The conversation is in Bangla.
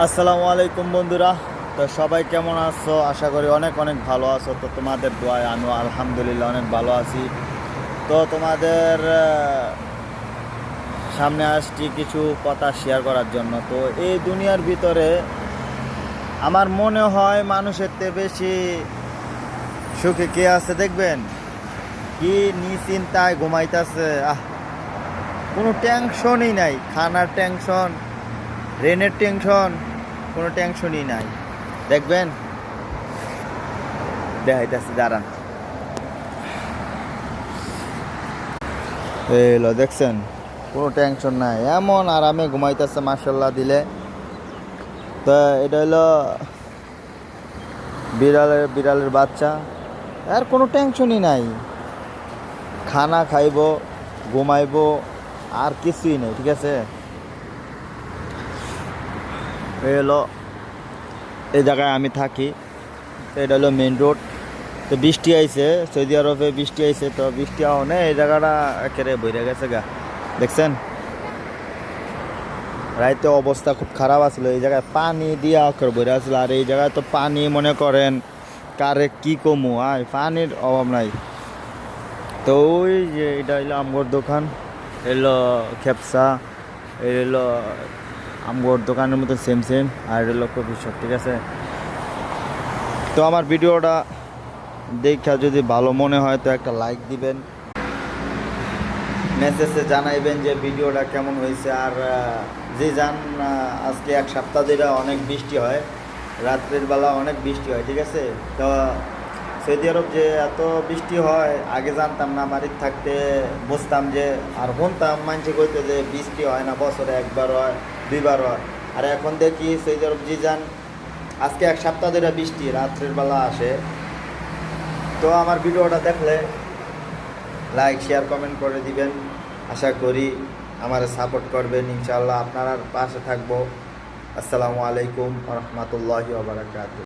আসসালামু আলাইকুম বন্ধুরা। তো সবাই কেমন আছো? আশা করি অনেক অনেক ভালো আছো। তো তোমাদের দোয়ায় আমিও আলহামদুলিল্লাহ অনেক ভালো আছি। তো তোমাদের সামনে আসছি কিছু কথা শেয়ার করার জন্য। তো এই দুনিয়ার ভিতরে আমার মনে হয় মানুষের চেয়ে বেশি সুখে কে আছে দেখবেন? কি নিশ্চিন্তায় ঘুমাইতেছে, কোনো টেনশনই নাই। খানার টেনশন, রেনের টেনশন, কোনো টেনশনই নাই। দেখবেন, দেখাইতেছি দাঁড়ান। এলো দেখছেন, কোনো টেনশন নাই, এমন আরামে ঘুমাইতেছে মাশাল্লাহ দিলে। তো এটা হলো বিড়ালের বাচ্চা। আর কোনো টেনশনই নাই, খানা খাইবো, ঘুমাইবো, আর কিছুই নেই। ঠিক আছে, এই হলো এই জায়গায় আমি থাকি। এটা হলো মেন রোড। তো বৃষ্টি আইছে, সৌদি আরবে বৃষ্টি আইছে। তো বৃষ্টি আনে এই জায়গাটা একেবারে বইরে গেছে গা, দেখছেন। রাইতে অবস্থা খুব খারাপ আসলো, এই জায়গায় পানি দিয়া অক্ষর বইরে আসলো। আর এই জায়গায় তো পানি মনে করেন কারে কি কমু, আর পানির অভাব নাই। তো ওই যে এটা হইলো আমগর দোকান, এলো খেপসা, এই হলো আমগর দোকানের মতো সেম সেম। আর হলো কফি শপ। ঠিক আছে, তো আমার ভিডিওটা দেখা যদি ভালো মনে হয় তো একটা লাইক দিবেন, মেসেজে জানাইবেন যে ভিডিওটা কেমন হয়েছে। আর যে যান, আজকে এক সপ্তাহ ধরে অনেক বৃষ্টি হয়, রাত্রের বেলা অনেক বৃষ্টি হয়। ঠিক আছে, তো সৌদি আরব যে এত বৃষ্টি হয় আগে জানতাম না। বাড়ির থাকতে বুঝতাম যে, আর শুনতাম মানুষে কইতে যে বৃষ্টি হয় না, বছরে একবার হয়, দুইবার হয়। আর এখন দেখি সৌদি আরব যে যান, আজকে এক সপ্তাহ ধরে বৃষ্টি রাত্রের বেলা আসে। তো আমার ভিডিওটা দেখলে লাইক শেয়ার কমেন্ট করে দিবেন। আশা করি আমার সাপোর্ট করবেন, ইনশাআল্লাহ আপনার পাশে থাকবো। আসসালামু আলাইকুম ওয়া রাহমাতুল্লাহি ওয়া বারাকাতুহু।